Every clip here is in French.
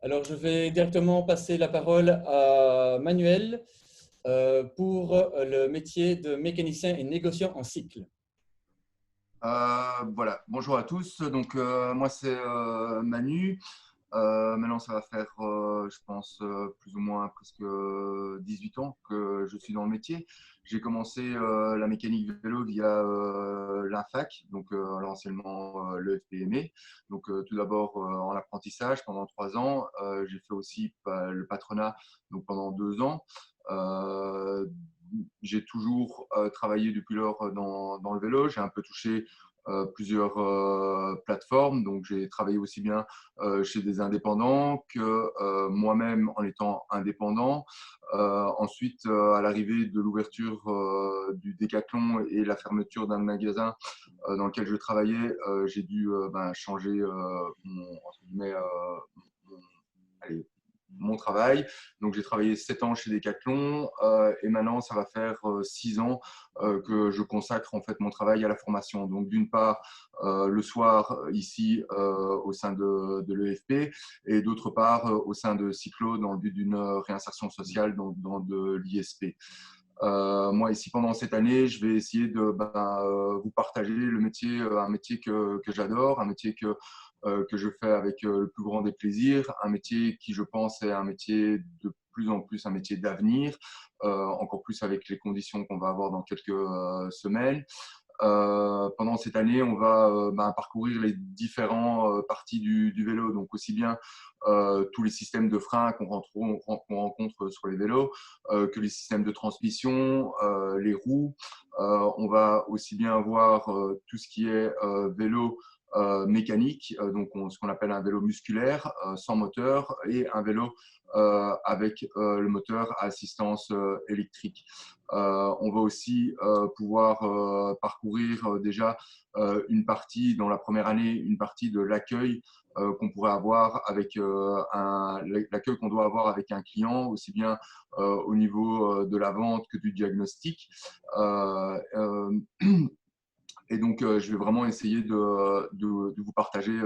Alors, je vais directement passer la parole à Manuel pour le métier de mécanicien et négociant en cycle. Voilà, bonjour à tous. Donc, moi, c'est Manu. Maintenant, ça va faire, je pense, plus ou moins presque 18 ans que je suis dans le métier. J'ai commencé la mécanique de vélo via l'INFAC, donc alors anciennement le FPME. Donc, tout d'abord en apprentissage pendant 3 ans. J'ai fait aussi le patronat donc pendant 2 ans. Euh, j'ai toujours travaillé depuis lors dans le vélo. J'ai un peu touché plusieurs plateformes. Donc, j'ai travaillé aussi bien chez des indépendants que moi-même en étant indépendant. Ensuite, à l'arrivée de l'ouverture du Décathlon et la fermeture d'un magasin dans lequel je travaillais, j'ai dû changer entre guillemets, mon, allez, mon travail. Donc, j'ai travaillé 7 ans chez Decathlon et maintenant, ça va faire 6 ans que je consacre en fait mon travail à la formation. Donc, d'une part, le soir ici au sein de l'EFP et d'autre part au sein de Cyclo dans le but d'une réinsertion sociale dans de l'ISP. Moi, ici, pendant cette année, je vais essayer de vous partager le métier, un métier que j'adore, un métier que je fais avec le plus grand des plaisirs, un métier qui, je pense, est un métier de plus en plus un métier d'avenir, encore plus avec les conditions qu'on va avoir dans quelques semaines. Pendant cette année, on va parcourir les différentes parties du vélo, donc aussi bien tous les systèmes de frein qu'on rencontre sur les vélos, que les systèmes de transmission, les roues. On va aussi bien voir tout ce qui est vélo mécanique, donc ce qu'on appelle un vélo musculaire sans moteur et un vélo avec le moteur à assistance électrique. On va aussi pouvoir parcourir déjà une partie, dans la première année, une partie de l'accueil qu'on pourrait avoir avec l'accueil qu'on doit avoir avec un client, aussi bien au niveau de la vente que du diagnostic. Et donc, je vais vraiment essayer de vous partager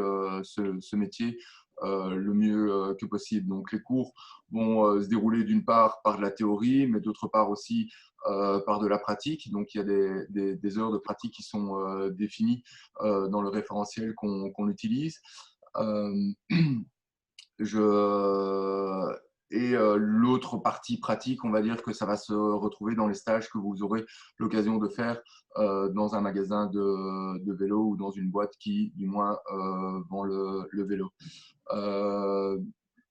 ce métier le mieux que possible. Donc, les cours vont se dérouler d'une part par de la théorie, mais d'autre part aussi par de la pratique. Donc, il y a des heures de pratique qui sont définies dans le référentiel qu'on utilise. Euh, je... Et l'autre partie pratique, on va dire que ça va se retrouver dans les stages que vous aurez l'occasion de faire dans un magasin de vélo ou dans une boîte qui, du moins, vend le vélo. Euh,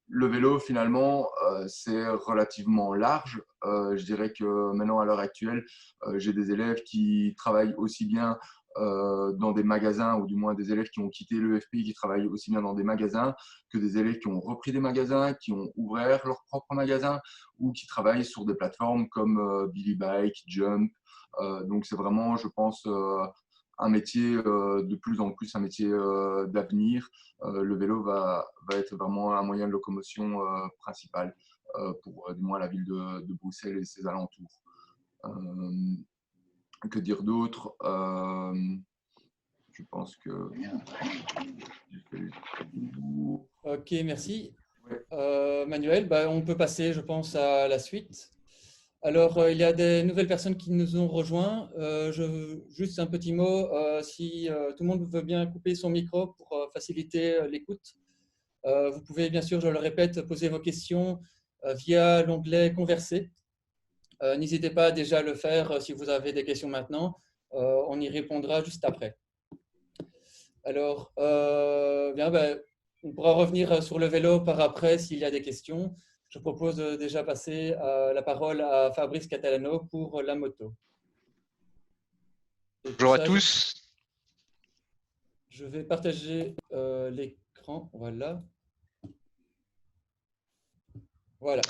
le vélo, finalement, c'est relativement large. Je dirais que maintenant, à l'heure actuelle, j'ai des élèves qui travaillent aussi bien dans des magasins, ou du moins des élèves qui ont quitté l'EFP, qui travaillent aussi bien dans des magasins, que des élèves qui ont repris des magasins, qui ont ouvert leur propre magasin, ou qui travaillent sur des plateformes comme Billy Bike, Jump. Donc, c'est vraiment, je pense, un métier de plus en plus un métier d'avenir. Le vélo va être vraiment un moyen de locomotion principal pour du moins la ville de Bruxelles et ses alentours. Que dire d'autre? Je pense que j'ai fait le tour. Ok, merci. Ouais. Manuel, on peut passer, je pense, à la suite. Alors, il y a des nouvelles personnes qui nous ont rejoints. Juste un petit mot, si tout le monde veut bien couper son micro pour faciliter l'écoute. Vous pouvez, bien sûr, je le répète, poser vos questions via l'onglet Converser. N'hésitez pas déjà à le faire si vous avez des questions maintenant. On y répondra juste après. Alors, on pourra revenir sur le vélo par après s'il y a des questions. Je propose de déjà passer la parole à Fabrice Catalano pour la moto. Et pour Bonjour à ça, tous. je vais partager l'écran. Voilà. Voilà.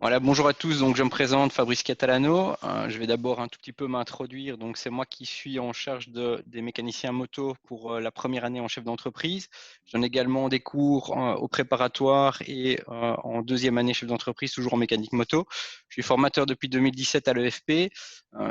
Voilà, bonjour à tous. Donc, je me présente Fabrice Catalano. Je vais d'abord un tout petit peu m'introduire. Donc, c'est moi qui suis en charge des mécaniciens moto pour la première année en chef d'entreprise. Je donne également des cours au préparatoire et en deuxième année chef d'entreprise, toujours en mécanique moto. Je suis formateur depuis 2017 à l'EFP.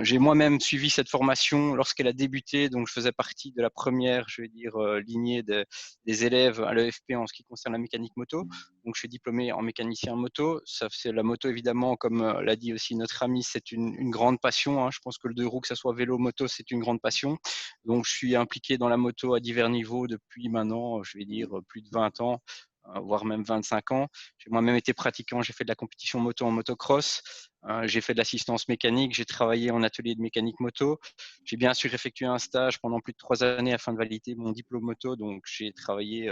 J'ai moi-même suivi cette formation lorsqu'elle a débuté. Donc, je faisais partie de la première, je vais dire, lignée des élèves à l'EFP en ce qui concerne la mécanique moto. Donc, je suis diplômé en mécanicien moto. C'est la moto, évidemment, comme l'a dit aussi notre ami, c'est une grande passion, hein. Je pense que le deux roues, que ce soit vélo, moto, c'est une grande passion. Donc, je suis impliqué dans la moto à divers niveaux depuis maintenant, je vais dire, plus de 20 ans, voire même 25 ans. J'ai moi-même été pratiquant, j'ai fait de la compétition moto en motocross, j'ai fait de l'assistance mécanique, j'ai travaillé en atelier de mécanique moto. J'ai bien sûr effectué un stage pendant plus de 3 années afin de valider mon diplôme moto, donc j'ai travaillé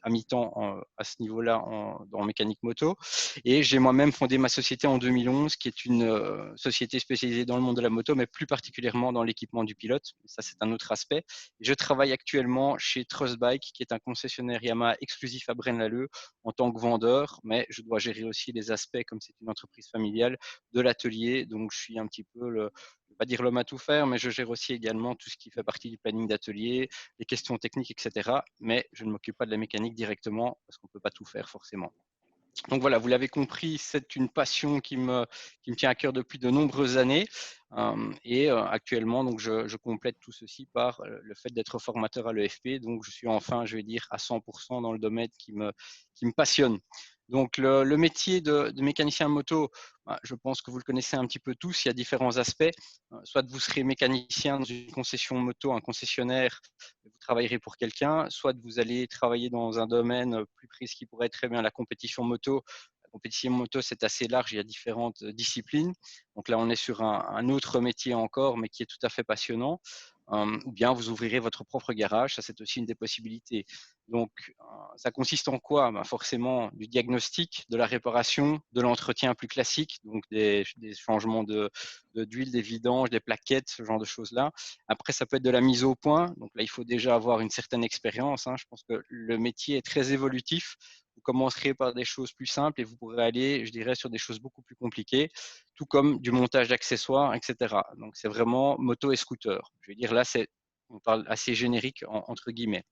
à mi-temps à ce niveau-là en mécanique moto. Et j'ai moi-même fondé ma société en 2011, qui est une société spécialisée dans le monde de la moto, mais plus particulièrement dans l'équipement du pilote. Ça, c'est un autre aspect. Je travaille actuellement chez Trust Bike, qui est un concessionnaire Yamaha exclusif à Braine-l'Alleud en tant que vendeur, mais je dois gérer aussi les aspects, comme c'est une entreprise familiale, de l'atelier. Donc, je suis un petit peu je ne vais pas dire l'homme à tout faire, mais je gère aussi également tout ce qui fait partie du planning d'atelier, les questions techniques, etc. Mais je ne m'occupe pas de la mécanique directement parce qu'on ne peut pas tout faire forcément. Donc voilà, vous l'avez compris, c'est une passion qui me tient à cœur depuis de nombreuses années. Actuellement, donc je complète tout ceci par le fait d'être formateur à l'EFP. Donc je suis enfin, je vais dire, à 100% dans le domaine qui me passionne. Donc le métier de mécanicien moto, je pense que vous le connaissez un petit peu tous. Il y a différents aspects. Soit vous serez mécanicien dans une concession moto, un concessionnaire, vous travaillerez pour quelqu'un, soit vous allez travailler dans un domaine plus précis qui pourrait être très bien la compétition moto. La compétition moto, c'est assez large, il y a différentes disciplines. Donc là, on est sur un autre métier encore, mais qui est tout à fait passionnant. Ou bien vous ouvrirez votre propre garage, ça c'est aussi une des possibilités. Donc ça consiste en quoi? Forcément du diagnostic, de la réparation, de l'entretien plus classique, donc des changements d'huile, des vidanges, des plaquettes, ce genre de choses-là. Après, ça peut être de la mise au point. Donc là, il faut déjà avoir une certaine expérience, hein. Je pense que le métier est très évolutif. Vous commencerez par des choses plus simples et vous pourrez aller, je dirais, sur des choses beaucoup plus compliquées, tout comme du montage d'accessoires, etc. Donc c'est vraiment moto et scooter. Je veux dire, là, on parle assez générique entre guillemets.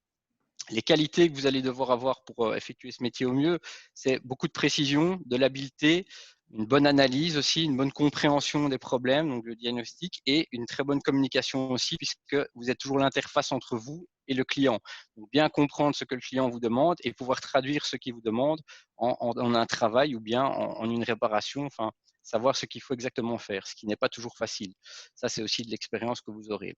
Les qualités que vous allez devoir avoir pour effectuer ce métier au mieux, c'est beaucoup de précision, de l'habileté, une bonne analyse aussi, une bonne compréhension des problèmes, donc le diagnostic, et une très bonne communication aussi, puisque vous êtes toujours l'interface entre vous et le client. Donc bien comprendre ce que le client vous demande et pouvoir traduire ce qu'il vous demande en un travail ou bien en une réparation, enfin savoir ce qu'il faut exactement faire, ce qui n'est pas toujours facile. Ça, c'est aussi de l'expérience que vous aurez.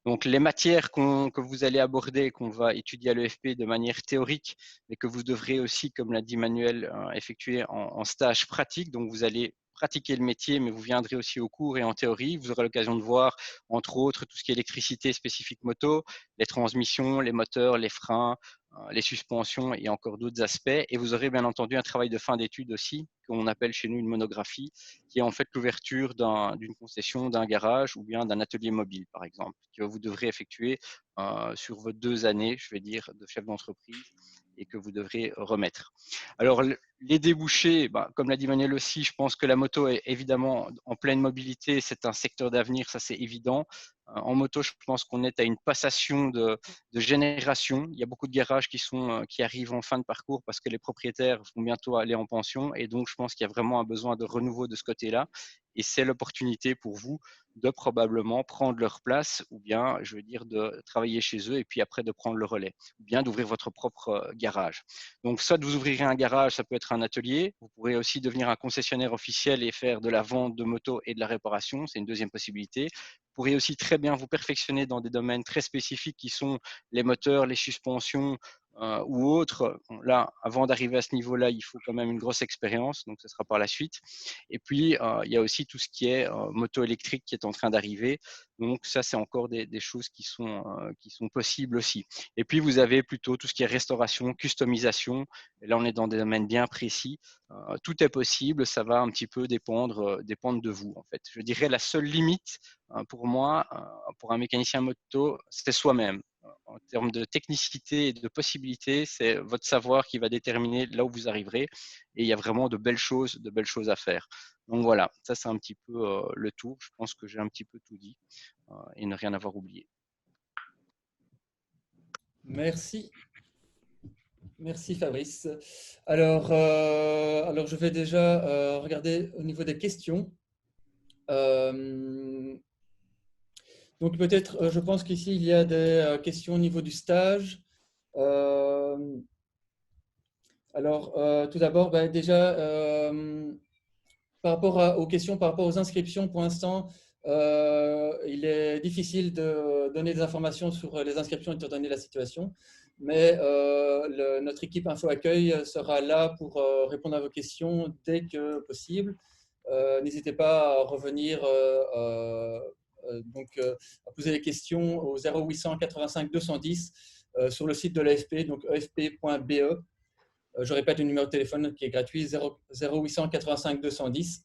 Donc, les matières que vous allez aborder, qu'on va étudier à l'EFP de manière théorique, mais que vous devrez aussi, comme l'a dit Manuel, effectuer en stage pratique. Donc, vous allez pratiquer le métier, mais vous viendrez aussi au cours et en théorie. Vous aurez l'occasion de voir, entre autres, tout ce qui est électricité spécifique moto, les transmissions, les moteurs, les freins, les suspensions et encore d'autres aspects. Et vous aurez bien entendu un travail de fin d'études aussi, qu'on appelle chez nous une monographie, qui est en fait l'ouverture d'une concession, d'un garage ou bien d'un atelier mobile, par exemple, que vous devrez effectuer sur vos 2 années, je vais dire, de chef d'entreprise et que vous devrez remettre. Alors, les débouchés, comme l'a dit Manuel aussi, je pense que la moto est évidemment en pleine mobilité, c'est un secteur d'avenir, ça c'est évident. En moto, je pense qu'on est à une passation de génération. Il y a beaucoup de garages qui arrivent en fin de parcours parce que les propriétaires vont bientôt aller en pension. Et donc, je pense qu'il y a vraiment un besoin de renouveau de ce côté-là. Et c'est l'opportunité pour vous de probablement prendre leur place ou bien, je veux dire, de travailler chez eux et puis après de prendre le relais ou bien d'ouvrir votre propre garage. Donc, soit vous ouvrirez un garage, ça peut être un atelier. Vous pourrez aussi devenir un concessionnaire officiel et faire de la vente de motos et de la réparation. C'est une deuxième possibilité. Vous pourrez aussi très bien vous perfectionner dans des domaines très spécifiques qui sont les moteurs, les suspensions ou autres. Là, avant d'arriver à ce niveau-là, il faut quand même une grosse expérience, donc ce sera par la suite. Et puis, il y a aussi tout ce qui est moto électrique qui est en train d'arriver. Donc ça, c'est encore des choses qui sont possibles aussi. Et puis, vous avez plutôt tout ce qui est restauration, customisation. Et là, on est dans des domaines bien précis. Tout est possible, ça va un petit peu dépendre de vous, en fait. Je dirais la seule limite pour moi, pour un mécanicien moto, c'est soi-même. En termes de technicité et de possibilités, c'est votre savoir qui va déterminer là où vous arriverez. Et il y a vraiment de belles choses à faire. Donc voilà, ça c'est un petit peu le tour. Je pense que j'ai un petit peu tout dit et ne rien avoir oublié. Merci. Merci Fabrice. Alors je vais déjà regarder au niveau des questions. Donc peut-être, je pense qu'ici, il y a des questions au niveau du stage. Alors, tout d'abord, déjà, par rapport aux questions, par rapport aux inscriptions, pour l'instant, il est difficile de donner des informations sur les inscriptions étant donné la situation. Mais notre équipe Info Accueil sera là pour répondre à vos questions dès que possible. N'hésitez pas à revenir à poser des questions au 0800 85 210 sur le site de l'AFP, donc efp.be. Je répète le numéro de téléphone qui est gratuit, 0800 85 210.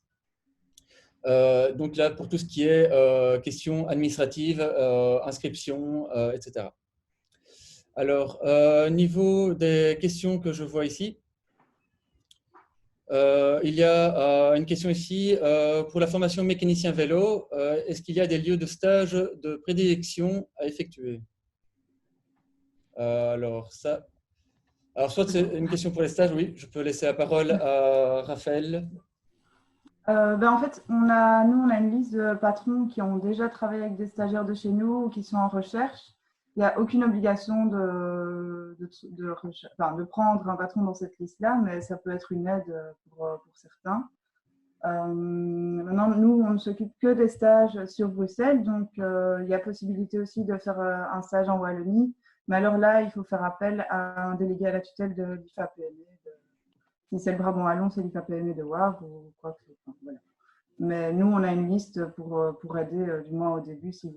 Donc là, pour tout ce qui est questions administratives, inscriptions, etc. Alors, niveau des questions que je vois ici, il y a une question ici. Pour la formation mécanicien vélo, est-ce qu'il y a des lieux de stage de prédilection à effectuer? Alors, soit c'est une question pour les stages, oui, je peux laisser la parole à Raphaël. En fait, nous, on a une liste de patrons qui ont déjà travaillé avec des stagiaires de chez nous ou qui sont en recherche. Il n'y a aucune obligation de prendre un patron dans cette liste-là, mais ça peut être une aide pour certains. Maintenant, nous, on ne s'occupe que des stages sur Bruxelles, donc il y a possibilité aussi de faire un stage en Wallonie. Mais alors là, il faut faire appel à un délégué à la tutelle de l'IFA-PME. Si c'est le Brabant Wallon, c'est l'IFA-PME de Wavre ou quoi que ce soit. Voilà. Mais nous, on a une liste pour aider, du moins au début, si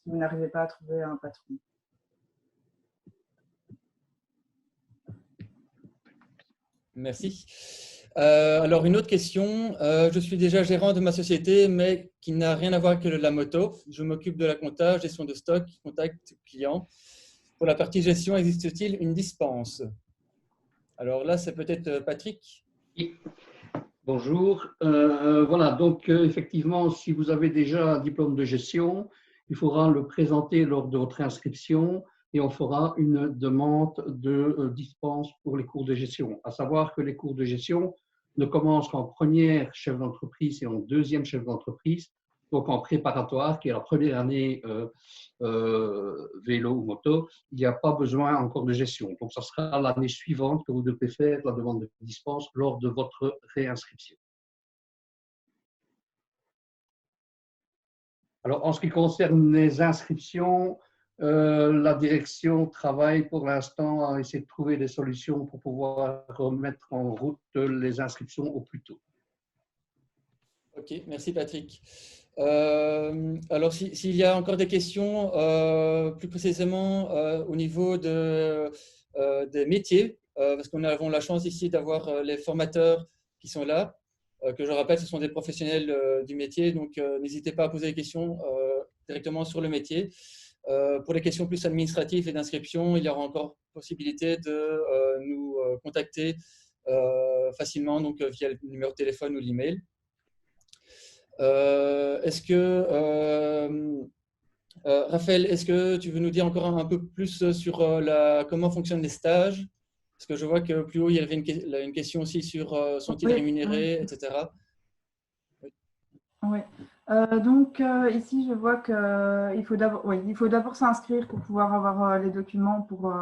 vous n'arrivez pas à trouver un patron. Merci. Alors, une autre question. Je suis déjà gérant de ma société, mais qui n'a rien à voir avec la moto. Je m'occupe de la compta, gestion de stock, contact client. Pour la partie gestion, existe-t-il une dispense? Alors là, c'est peut-être Patrick. Oui. Bonjour. Voilà, donc effectivement, si vous avez déjà un diplôme de gestion, il faudra le présenter lors de votre inscription et on fera une demande de dispense pour les cours de gestion. À savoir que les cours de gestion ne commencent qu'en première chef d'entreprise et en deuxième chef d'entreprise, donc en préparatoire, qui est la première année vélo ou moto, il n'y a pas besoin encore de gestion. Donc, ça sera l'année suivante que vous devez faire la demande de dispense lors de votre réinscription. Alors, en ce qui concerne les inscriptions, la direction travaille pour l'instant à essayer de trouver des solutions pour pouvoir remettre en route les inscriptions au plus tôt. Ok, merci Patrick. Alors, s'il y a encore des questions, plus précisément au niveau des métiers, parce qu'on avons la chance ici d'avoir les formateurs qui sont là, que je rappelle, ce sont des professionnels du métier, donc n'hésitez pas à poser des questions directement sur le métier. Pour les questions plus administratives et d'inscription, il y aura encore possibilité de nous contacter facilement, donc via le numéro de téléphone ou l'email. Raphaël, est-ce que tu veux nous dire encore un peu plus sur comment fonctionnent les stages? Parce que je vois que plus haut, il y avait une question aussi sur sont-ils rémunérés, etc. Oui. Donc, ici, je vois qu'il faut d'abord s'inscrire pour pouvoir avoir les documents pour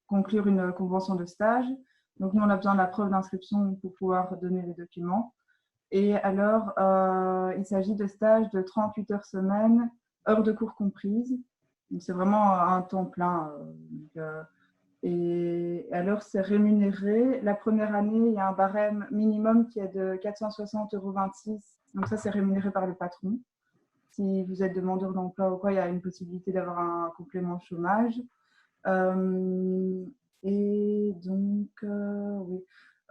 conclure une convention de stage. Donc, nous, on a besoin de la preuve d'inscription pour pouvoir donner les documents. Et alors, il s'agit de stages de 38 heures semaine, heures de cours comprises. C'est vraiment un temps plein. Et alors, c'est rémunéré. La première année, il y a un barème minimum qui est de 460,26 €. Donc ça, c'est rémunéré par le patron. Si vous êtes demandeur d'emploi ou quoi, il y a une possibilité d'avoir un complément chômage. Et donc, oui.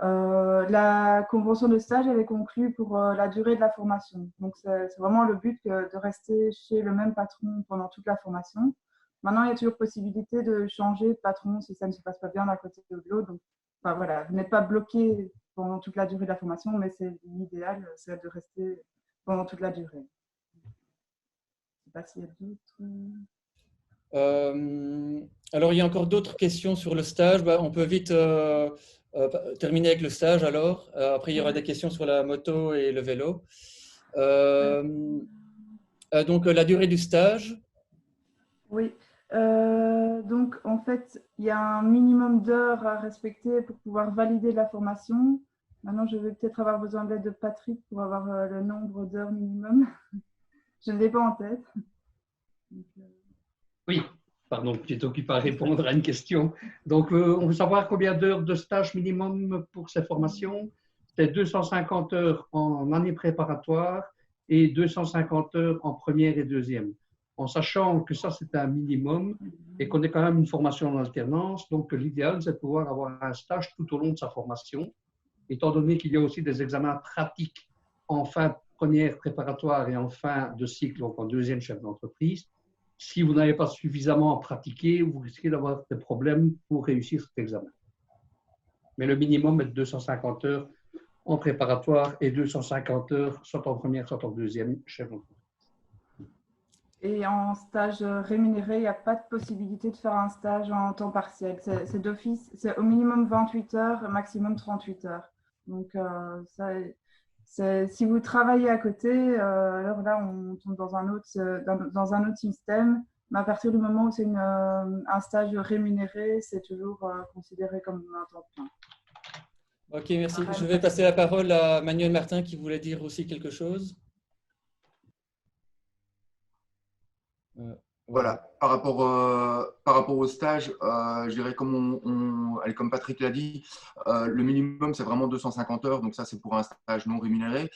La convention de stage, elle est conclue pour la durée de la formation. Donc, c'est vraiment le but de rester chez le même patron pendant toute la formation. Maintenant, il y a toujours possibilité de changer de patron si ça ne se passe pas bien d'un côté ou de l'autre. Donc, enfin, voilà, vous n'êtes pas bloqué pendant toute la durée de la formation, mais c'est l'idéal, c'est de rester pendant toute la durée. Je ne sais pas s'il y a d'autres. Alors, il y a encore d'autres questions sur le stage. On peut vite terminer avec le stage alors. Après, il y aura des questions sur la moto et le vélo. Donc, la durée du stage. Oui. Donc, en fait, il y a un minimum d'heures à respecter pour pouvoir valider la formation. Maintenant, je vais peut-être avoir besoin de l'aide de Patrick pour avoir le nombre d'heures minimum. Je ne l'ai pas en tête. Donc, Oui, pardon, tu es occupé à répondre à une question. Donc, on veut savoir combien d'heures de stage minimum pour ces formations. C'est 250 heures en année préparatoire et 250 heures en première et deuxième. En sachant que ça, c'est un minimum et qu'on est quand même une formation en alternance. Donc, l'idéal, c'est de pouvoir avoir un stage tout au long de sa formation, étant donné qu'il y a aussi des examens pratiques en fin de première préparatoire et en fin de cycle, donc en deuxième chef d'entreprise. Si vous n'avez pas suffisamment pratiqué, vous risquez d'avoir des problèmes pour réussir cet examen. Mais le minimum est de 250 heures en préparatoire et 250 heures soit en première, soit en deuxième chef d'entreprise. et en stage rémunéré, il n'y a pas de possibilité de faire un stage en temps partiel. C'est d'office, c'est au minimum 28 heures, maximum 38 heures. Donc, si vous travaillez à côté, alors là, on tombe dans un autre système. Mais à partir du moment où c'est un stage rémunéré, c'est toujours considéré comme un temps plein. Ok, merci. Je vais passer la parole à Manuel Martin qui voulait dire aussi quelque chose. Voilà, par rapport au stage, je dirais comme Patrick l'a dit, le minimum c'est vraiment 250 heures, donc ça c'est pour un stage non rémunéré.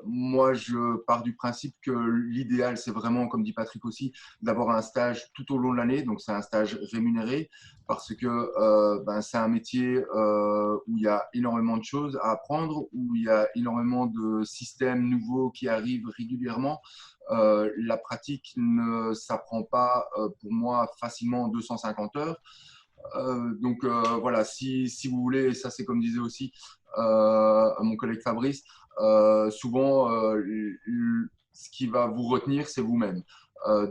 Moi je pars du principe que l'idéal c'est vraiment, comme dit Patrick aussi, d'avoir un stage tout au long de l'année, donc c'est un stage rémunéré parce que c'est un métier où il y a énormément de choses à apprendre, où il y a énormément de systèmes nouveaux qui arrivent régulièrement. La pratique ne s'apprend pas pour moi facilement en 250 heures. Donc voilà, si vous voulez, et ça c'est comme disait aussi mon collègue Fabrice, souvent ce qui va vous retenir, c'est vous-même.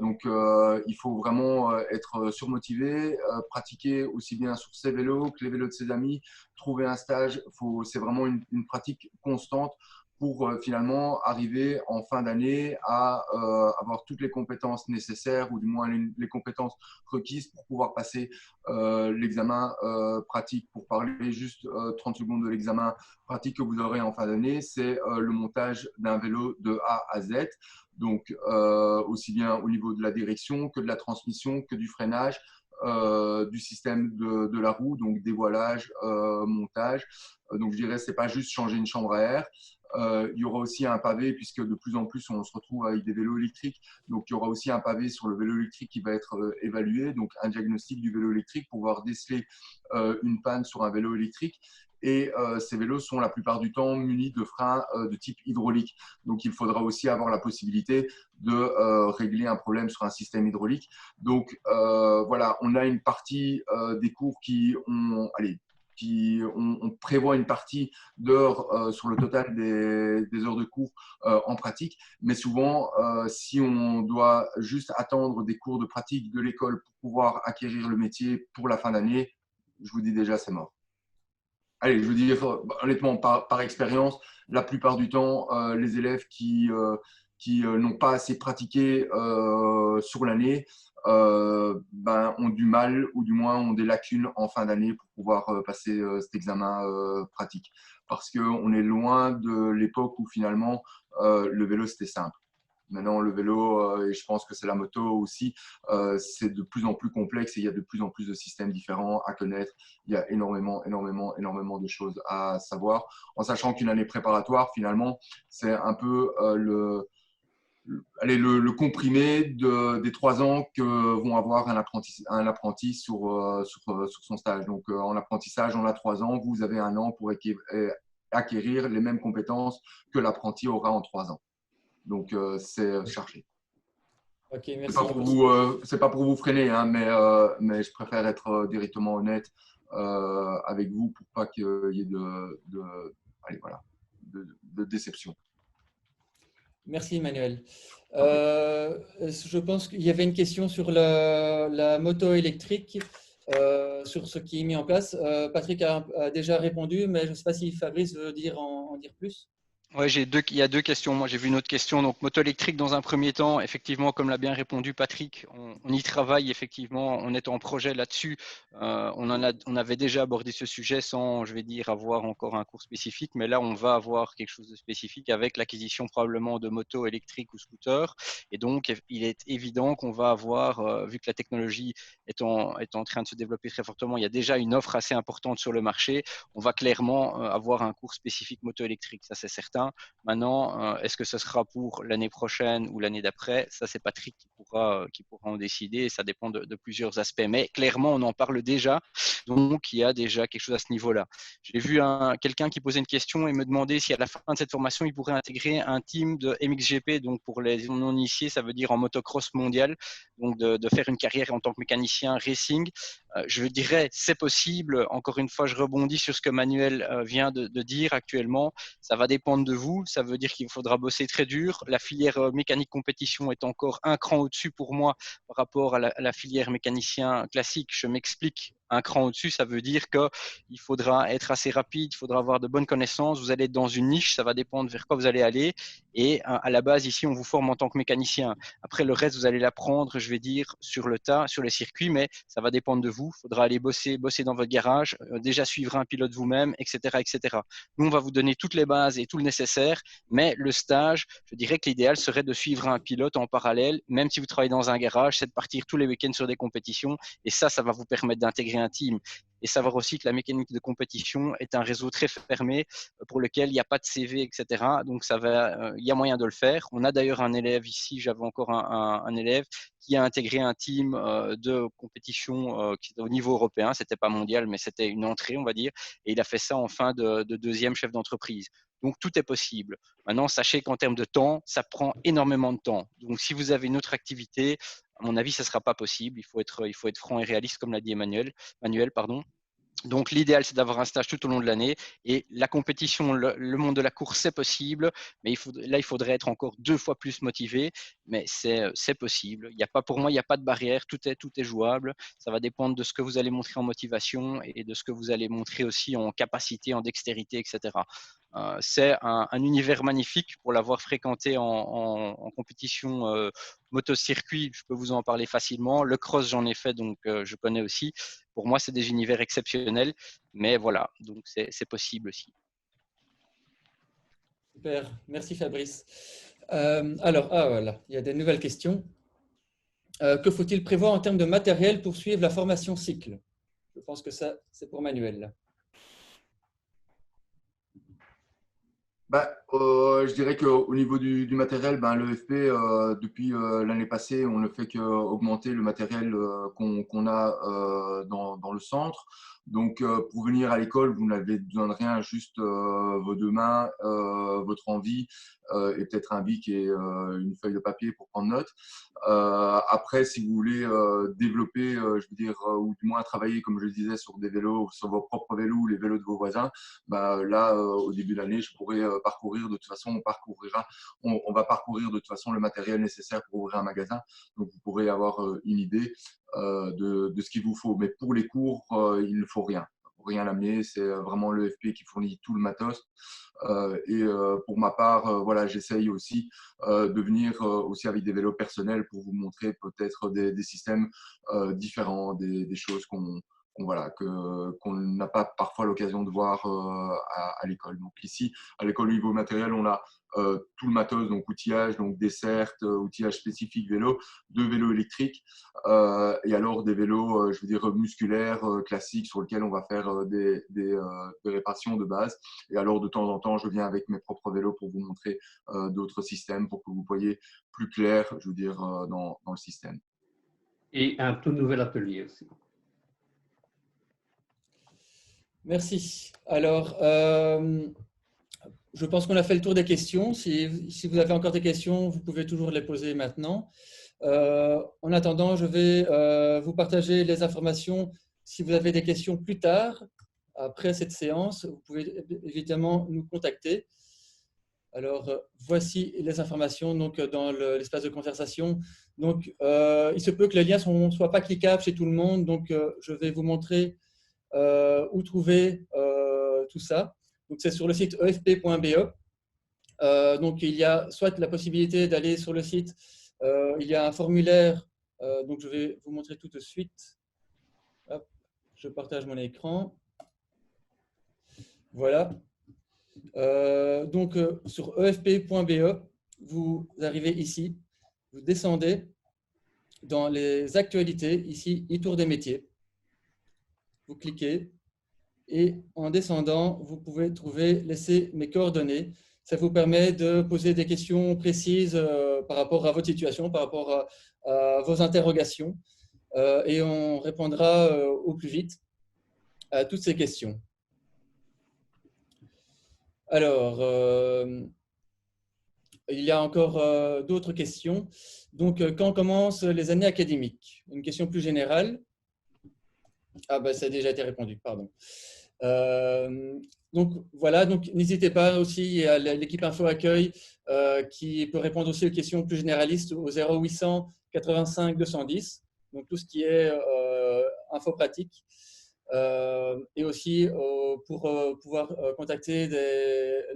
Donc il faut vraiment être surmotivé, pratiquer aussi bien sur ses vélos que les vélos de ses amis, trouver un stage. C'est vraiment une pratique constante pour finalement arriver en fin d'année à avoir toutes les compétences nécessaires ou du moins les compétences requises pour pouvoir passer l'examen pratique. Pour parler juste 30 secondes de l'examen pratique que vous aurez en fin d'année, c'est le montage d'un vélo de A à Z. Donc, aussi bien au niveau de la direction que de la transmission, que du freinage, du système de la roue, donc dévoilage, montage. Donc, je dirais, ce n'est pas juste changer une chambre à air. Il y aura aussi un pavé, puisque de plus en plus, on se retrouve avec des vélos électriques. Donc, il y aura aussi un pavé sur le vélo électrique qui va être évalué, donc un diagnostic du vélo électrique pour pouvoir déceler une panne sur un vélo électrique. Et ces vélos sont la plupart du temps munis de freins de type hydraulique. Donc, il faudra aussi avoir la possibilité de régler un problème sur un système hydraulique. Donc, voilà, on a une partie des cours on prévoit une partie d'heures sur le total des heures de cours en pratique. Mais souvent, si on doit juste attendre des cours de pratique de l'école pour pouvoir acquérir le métier pour la fin d'année, je vous dis déjà, c'est mort. Allez, je veux dire, honnêtement, par expérience, la plupart du temps, les élèves qui n'ont pas assez pratiqué sur l'année ont du mal ou du moins ont des lacunes en fin d'année pour pouvoir passer cet examen pratique. Parce qu'on est loin de l'époque où finalement le vélo c'était simple. Maintenant, le vélo, et je pense que c'est la moto aussi, c'est de plus en plus complexe et il y a de plus en plus de systèmes différents à connaître. Il y a énormément de choses à savoir, en sachant qu'une année préparatoire, finalement, c'est un peu le comprimé des 3 ans que vont avoir un apprenti sur son stage. Donc, en apprentissage, on a 3 ans, vous avez 1 an pour acquérir les mêmes compétences que l'apprenti aura en 3 ans. Donc, c'est chargé. Ok, merci. C'est pas pour vous freiner, hein, mais je préfère être directement honnête avec vous pour pas qu'il y ait de déception. Merci, Emmanuel. Je pense qu'il y avait une question sur la moto électrique, sur ce qui est mis en place. Patrick a déjà répondu, mais je ne sais pas si Fabrice veut en dire plus. Ouais, il y a deux questions. Moi, j'ai vu une autre question. Donc, moto électrique dans un premier temps, effectivement, comme l'a bien répondu Patrick, on y travaille effectivement. On est en projet là-dessus. On avait déjà abordé ce sujet sans, je vais dire, avoir encore un cours spécifique. Mais là, on va avoir quelque chose de spécifique avec l'acquisition probablement de motos électriques ou scooters. Et donc, il est évident qu'on va avoir, vu que la technologie est en train de se développer très fortement, il y a déjà une offre assez importante sur le marché. On va clairement avoir un cours spécifique moto électrique, ça c'est certain. Maintenant, est-ce que ce sera pour l'année prochaine ou l'année d'après? Ça, c'est Patrick qui pourra en décider. Ça dépend de plusieurs aspects. Mais clairement, on en parle déjà. Donc, il y a déjà quelque chose à ce niveau-là. J'ai vu quelqu'un qui posait une question et me demandait si à la fin de cette formation, il pourrait intégrer un team de MXGP. Donc, pour les non-initiés, ça veut dire en motocross mondial. Donc, de faire une carrière en tant que mécanicien racing. Je dirais, c'est possible. Encore une fois, je rebondis sur ce que Manuel vient de dire actuellement. Ça va dépendre de vous. Ça veut dire qu'il faudra bosser très dur. La filière mécanique compétition est encore un cran au-dessus pour moi par rapport à la filière mécanicien classique. Je m'explique. Un cran au-dessus, ça veut dire qu'il faudra être assez rapide, il faudra avoir de bonnes connaissances. Vous allez être dans une niche, ça va dépendre vers quoi vous allez aller. Et à la base, ici, on vous forme en tant que mécanicien. Après, le reste, vous allez l'apprendre, je vais dire, sur le tas, sur les circuits, mais ça va dépendre de vous. Il faudra aller bosser dans votre garage, déjà suivre un pilote vous-même, etc., etc. Nous, on va vous donner toutes les bases et tout le nécessaire, mais le stage, je dirais que l'idéal serait de suivre un pilote en parallèle, même si vous travaillez dans un garage, c'est de partir tous les week-ends sur des compétitions, et ça va vous permettre d'intégrer un team. Et savoir aussi que la mécanique de compétition est un réseau très fermé pour lequel il n'y a pas de CV, etc. Donc, il y a moyen de le faire. On a d'ailleurs un élève ici, j'avais encore un élève qui a intégré un team de compétition qui était au niveau européen. C'était pas mondial, mais c'était une entrée, on va dire. Et il a fait ça en fin de deuxième chef d'entreprise. Donc, tout est possible. Maintenant, sachez qu'en termes de temps, ça prend énormément de temps. Donc, si vous avez une autre activité, à mon avis, ça ne sera pas possible. Il faut être franc et réaliste, comme l'a dit Manuel. Donc, l'idéal, c'est d'avoir un stage tout au long de l'année. Et la compétition, le monde de la course, c'est possible. Mais il faudrait être encore 2 fois plus motivé. Mais c'est possible. Pour moi, il n'y a pas de barrière. Tout est jouable. Ça va dépendre de ce que vous allez montrer en motivation et de ce que vous allez montrer aussi en capacité, en dextérité, etc. C'est un univers magnifique pour l'avoir fréquenté en compétition motocircuit. Je peux vous en parler facilement. Le cross, j'en ai fait, donc je connais aussi. Pour moi, c'est des univers exceptionnels, mais voilà, donc c'est possible aussi. Super, merci Fabrice. Alors, voilà, il y a des nouvelles questions. Que faut-il prévoir en termes de matériel pour suivre la formation cycle? Je pense que ça, c'est pour Manuel. Je dirais qu'au niveau du matériel, l'EFP, depuis l'année passée, on ne fait qu'augmenter le matériel qu'on a dans le centre. Donc, pour venir à l'école, vous n'avez besoin de rien, juste vos 2 mains, votre envie et peut-être un bic et une feuille de papier pour prendre note. Après, si vous voulez développer, je veux dire, ou du moins travailler, comme je le disais, sur des vélos, sur vos propres vélos ou les vélos de vos voisins, là, au début de l'année, je pourrais parcourir. De toute façon, on va parcourir de toute façon le matériel nécessaire pour ouvrir un magasin. Donc, vous pourrez avoir une idée de ce qu'il vous faut. Mais pour les cours, il ne faut rien. Rien l'amener, c'est vraiment l'EFP qui fournit tout le matos. Pour ma part, voilà, j'essaye aussi de venir aussi avec des vélos personnels pour vous montrer peut-être des systèmes différents, des choses qu'on n'a pas parfois l'occasion de voir à l'école. Donc ici, à l'école au niveau matériel, on a tout le matos, donc outillage, donc dessert, outillage spécifique vélo, 2 vélos électriques et alors des vélos, je veux dire, musculaires, classiques sur lesquels on va faire des réparations de base. Et alors de temps en temps, je viens avec mes propres vélos pour vous montrer d'autres systèmes pour que vous voyez plus clair, je veux dire, dans le système. Et un tout nouvel atelier aussi. Merci. Alors, je pense qu'on a fait le tour des questions. Si vous avez encore des questions, vous pouvez toujours les poser maintenant. En attendant, je vais vous partager les informations. Si vous avez des questions plus tard, après cette séance, vous pouvez évidemment nous contacter. Alors, voici les informations donc, dans l'espace de conversation. Donc, il se peut que les liens ne soient pas cliquables chez tout le monde. Donc, je vais vous montrer où trouver tout ça. Donc, c'est sur le site efp.be. Donc, il y a soit la possibilité d'aller sur le site, il y a un formulaire, donc je vais vous montrer tout de suite. Hop, je partage mon écran. Voilà. Donc, sur efp.be, vous arrivez ici, vous descendez dans les actualités, ici, e-tour des métiers. Vous cliquez et en descendant, vous pouvez trouver « Laissez mes coordonnées ». Ça vous permet de poser des questions précises par rapport à votre situation, par rapport à vos interrogations et on répondra au plus vite à toutes ces questions. Alors, il y a encore d'autres questions. Donc, quand commencent les années académiques? Une question plus générale. Ah, ben, ça a déjà été répondu, pardon. Donc, voilà, donc n'hésitez pas aussi, il y a l'équipe Info Accueil qui peut répondre aussi aux questions plus généralistes au 0800 85 210, donc tout ce qui est info pratique. Et aussi pour pouvoir contacter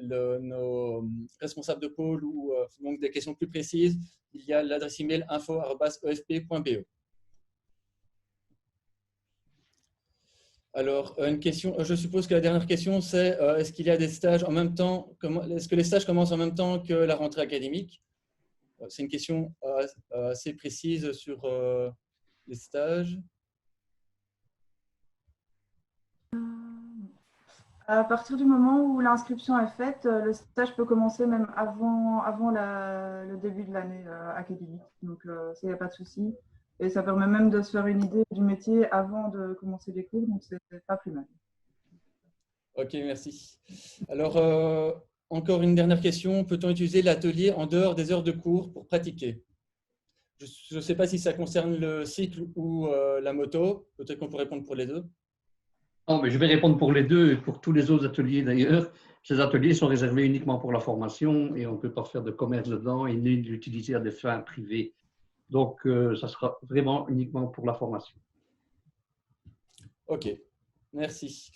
nos responsables de pôle ou donc des questions plus précises, il y a l'adresse email info@efp.be. Alors, une question, je suppose que la dernière question, c'est est-ce qu'il y a des stages en même temps, est-ce que les stages commencent en même temps que la rentrée académique? C'est une question assez précise sur les stages. À partir du moment où l'inscription est faite, le stage peut commencer même avant le début de l'année académique. Donc, ça, il n'y a pas de souci. Et ça permet même de se faire une idée du métier avant de commencer les cours, donc c'est pas plus mal. Ok, merci. Alors, encore une dernière question. Peut-on utiliser l'atelier en dehors des heures de cours pour pratiquer? Je ne sais pas si ça concerne le cycle ou la moto. Peut-être qu'on peut répondre pour les deux. Non, mais je vais répondre pour les deux et pour tous les autres ateliers d'ailleurs. Ces ateliers sont réservés uniquement pour la formation et on ne peut pas faire de commerce dedans et ni l'utiliser à des fins privées. Donc, ça sera vraiment uniquement pour la formation. Ok, merci.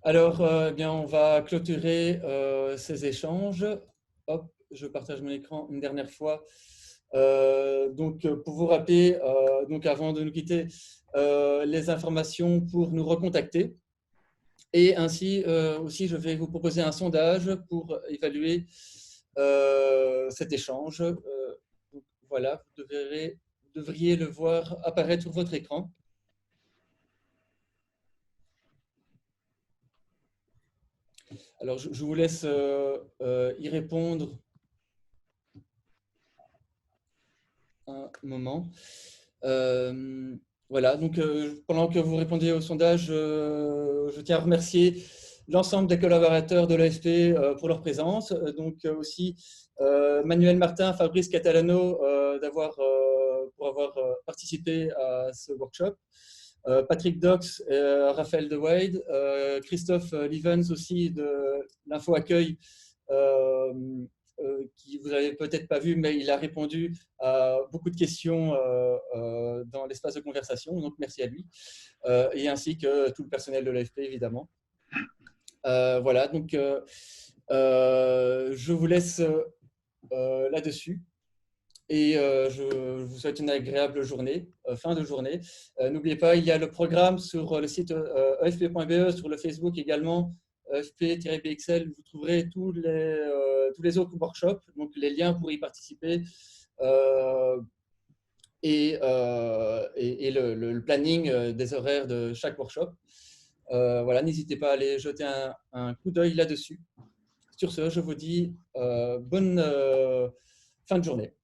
Alors, bien, on va clôturer ces échanges. Hop, je partage mon écran une dernière fois. Donc, pour vous rappeler, donc avant de nous quitter, les informations pour nous recontacter. Et ainsi, aussi, je vais vous proposer un sondage pour évaluer cet échange. Donc, voilà, vous devriez le voir apparaître sur votre écran. Alors, je vous laisse y répondre un moment. Voilà, donc pendant que vous répondiez au sondage, je tiens à remercier l'ensemble des collaborateurs de l'AFP pour leur présence. Donc aussi Manuel Martin, Fabrice Catalano pour avoir participé à ce workshop. Patrick Dox, Raphaël De Wade, Christophe Livens aussi de l'Info Accueil, qui vous n'avez peut-être pas vu, mais il a répondu à beaucoup de questions dans l'espace de conversation, donc merci à lui, et ainsi que tout le personnel de l'AFP, évidemment. Voilà, donc je vous laisse là-dessus. Et je vous souhaite une agréable journée, fin de journée. N'oubliez pas, il y a le programme sur le site efp.be, sur le Facebook également, efp-bxl. Vous trouverez tous les autres workshops, donc les liens pour y participer et le planning des horaires de chaque workshop. Voilà, n'hésitez pas à aller jeter un coup d'œil là-dessus. Sur ce, je vous dis bonne fin de journée.